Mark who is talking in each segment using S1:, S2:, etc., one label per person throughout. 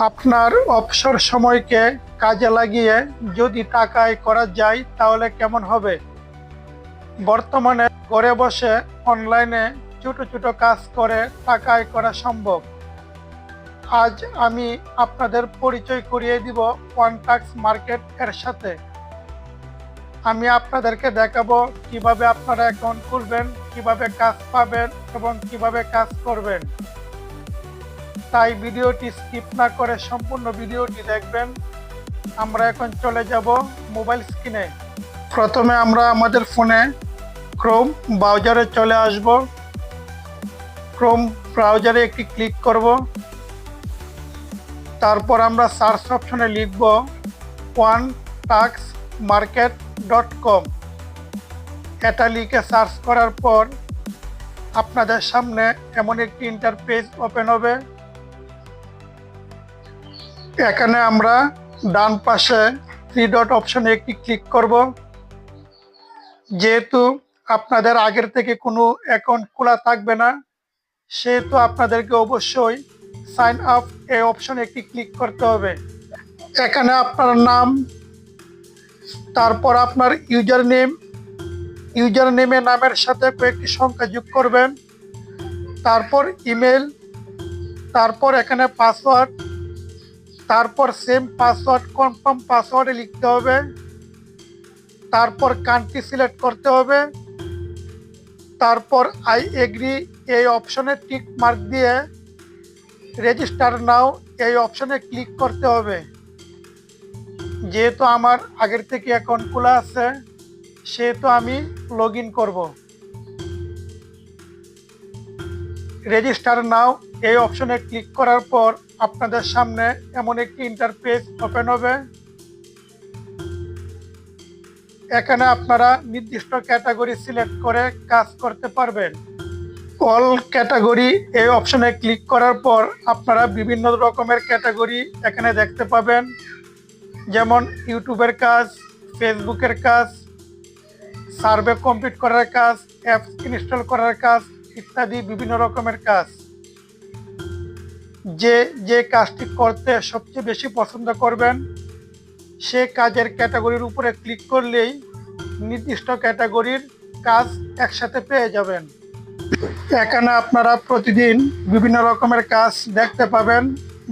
S1: আপনার অবসর সময়কে কাজে লাগিয়ে যদি টাকা আয় করা যায় তাহলে কেমন হবে? বর্তমানে ঘরে বসে অনলাইনে ছোট ছোট কাজ করে টাকা আয় করা সম্ভব। আজ আমি আপনাদের পরিচয় করিয়ে দিব ওয়ানটাক্স মার্কেট এর সাথে। আমি আপনাদেরকে দেখাবো কিভাবে আপনারা অ্যাকাউন্ট খুলবেন, কিভাবে কাজ পাবেন এবং কিভাবে কাজ করবেন। তাই ভিডিওটি স্কিপ না করে সম্পূর্ণ ভিডিওটি দেখবেন। আমরা এখন চলে যাব মোবাইল স্ক্রিনে। প্রথমে আমরা আমাদের ফোনে ক্রোম ব্রাউজারে চলে আসব। ক্রোম ব্রাউজারে একটি ক্লিক করব। তারপর আমরা সার্চ অপশনে লিখব onetuxmarket.com। এটা লিখে সার্চ করার পর আপনাদের সামনে এমন একটি ইন্টারফেস ওপেন হবে। এখানে আমরা ডান পাশে 3 ডট অপশনে একটি ক্লিক করব। যেহেতু আপনাদের আগের থেকে কোনো অ্যাকাউন্ট খোলা থাকবে না, সেহেতু আপনাদেরকে অবশ্যই সাইন আপ এই অপশনে একটি ক্লিক করতে হবে। এখানে আপনার নাম, তারপর আপনার ইউজার নেমের নামের সাথে কয়েকটি সংখ্যা যোগ করবেন, তারপর ইমেল, তারপর এখানে পাসওয়ার্ড, তারপর সেম পাসওয়ার্ড কনফার্ম পাসওয়ার্ডে লিখতে হবে, তারপর কান্ট্রি সিলেক্ট করতে হবে, তারপর আই এগ্রি এই অপশনে টিক মার্ক দিয়ে রেজিস্টার নাও এই অপশনে ক্লিক করতে হবে। যেহেতু আমার আগের থেকে অ্যাকাউন্ট খোলা আছে, সেহেতু আমি লগ ইন করবো। রেজিস্টার নাও এই অপশনে ক্লিক করার পর আপনাদের সামনে এমন একটি ইন্টারফেস ওপেন হবে। এখানে আপনারা নির্দিষ্ট ক্যাটাগরি সিলেক্ট করে কাজ করতে পারবেন। অল ক্যাটাগরি এই অপশনে ক্লিক করার পর আপনারা বিভিন্ন রকমের ক্যাটাগরি এখানে দেখতে পাবেন, যেমন ইউটিউবের কাজ, ফেসবুকের কাজ, সার্ভে কমপ্লিট করার কাজ, অ্যাপস ইনস্টল করার কাজ ইত্যাদি বিভিন্ন রকমের কাজ। যে কাজটি করতে সবচেয়ে বেশি পছন্দ করবেন, সে কাজের ক্যাটাগরির উপরে ক্লিক করলেই নির্দিষ্ট ক্যাটাগরির কাজ একসাথে পেয়ে যাবেন। এখানে আপনারা প্রতিদিন বিভিন্ন রকমের কাজ দেখতে পাবেন।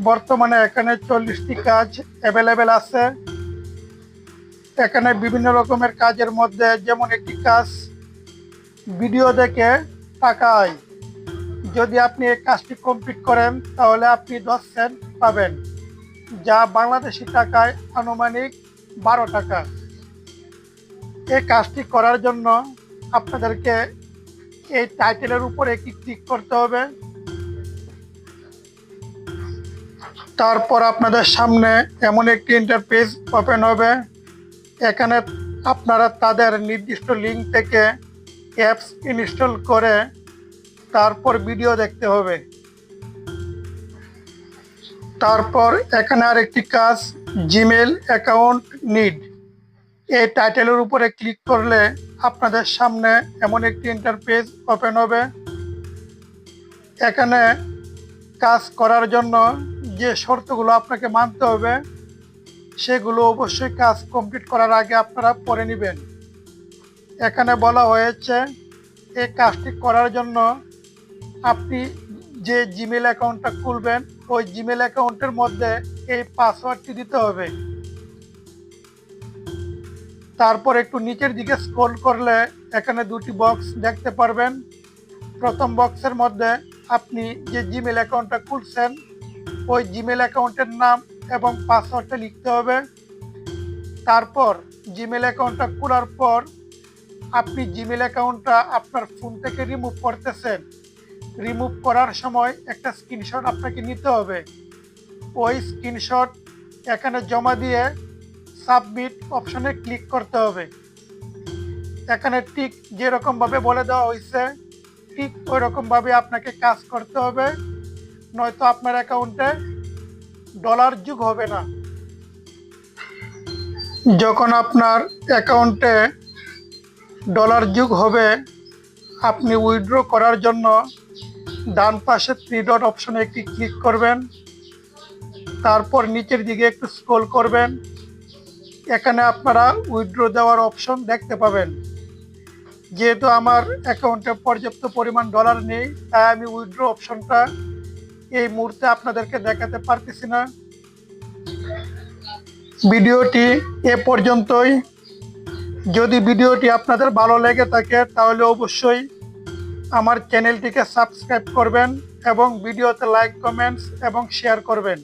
S1: বর্তমানে এখানে 40টি কাজ অ্যাভেলেবেল আছে। এখানে বিভিন্ন রকমের কাজের মধ্যে যেমন একটি কাজ ভিডিও দেখে টাকা আয়। যদি আপনি এই কাজটি কমপ্লিট করেন তাহলে আপনি 10 সেন্ট পাবেন, যা বাংলাদেশি টাকায় আনুমানিক 12 টাকা। এই কাজটি করার জন্য আপনাদেরকে এই টাইটেলের উপরে একটি ক্লিক করতে হবে। তারপর আপনাদের সামনে এমন একটি ইন্টারফেস ওপেন হবে। এখানে আপনারা তাদের নির্দিষ্ট লিঙ্ক থেকে অ্যাপস ইনস্টল করে তারপর ভিডিও দেখতে হবে। তারপর এখানে আরেকটি কাজ জিমেল অ্যাকাউন্ট নিড, এই টাইটেলের উপরে ক্লিক করলে আপনাদের সামনে এমন একটি ইন্টারফেস ওপেন হবে। এখানে কাজ করার জন্য যে শর্তগুলো আপনাকে মানতে হবে, সেগুলো অবশ্যই কাজ কমপ্লিট করার আগে আপনারা পড়ে নেবেন। এখানে বলা হয়েছে এই কাজটি করার জন্য আপনি যে জিমেল অ্যাকাউন্টটা খুলবেন, ওই জিমেল অ্যাকাউন্টের মধ্যে এই পাসওয়ার্ডটি দিতে হবে। তারপর একটু নিচের দিকে স্ক্রল করলে এখানে 2টি বক্স দেখতে পারবেন। প্রথম বক্সের মধ্যে আপনি যে জিমেল অ্যাকাউন্টটা খুলছেন, ওই জিমেল অ্যাকাউন্টের নাম এবং পাসওয়ার্ডটা লিখতে হবে। তারপর জিমেল অ্যাকাউন্টটা খোলার পর আপনি জিমেল অ্যাকাউন্টটা আপনার ফোন থেকে রিমুভ করতেছেন, রিমুভ করার সময় একটা স্ক্রিনশট আপনাকে নিতে হবে। ওই স্ক্রিনশট এখানে জমা দিয়ে সাবমিট অপশনে ক্লিক করতে হবে। এখানে ঠিক যেরকমভাবে বলে দেওয়া হয়েছে, ঠিক ওই রকমভাবে আপনাকে কাজ করতে হবে, নয়তো আপনার অ্যাকাউন্টে ডলার যোগ হবে না। যখন আপনার অ্যাকাউন্টে ডলার যোগ হবে, আপনি উইথড্র করার জন্য ডান পাশে 3 ডট অপশনে একটি ক্লিক করবেন। তারপর নিচের দিকে একটু স্ক্রল করবেন। এখানে আপনারা উইথড্র দেওয়ার অপশন দেখতে পাবেন। যেহেতু আমার অ্যাকাউন্টে পর্যাপ্ত পরিমাণ ডলার নেই, তাই আমি উইথড্র অপশনটা এই মুহূর্তে আপনাদেরকে দেখাতে পারতেছি না। ভিডিওটি এ পর্যন্তই। যদি ভিডিওটি আপনাদের ভালো লেগে থাকে তাহলে অবশ্যই আমার চ্যানেলটিকে সাবস্ক্রাইব করবেন এবং ভিডিওতে লাইক, কমেন্টস এবং শেয়ার করবেন।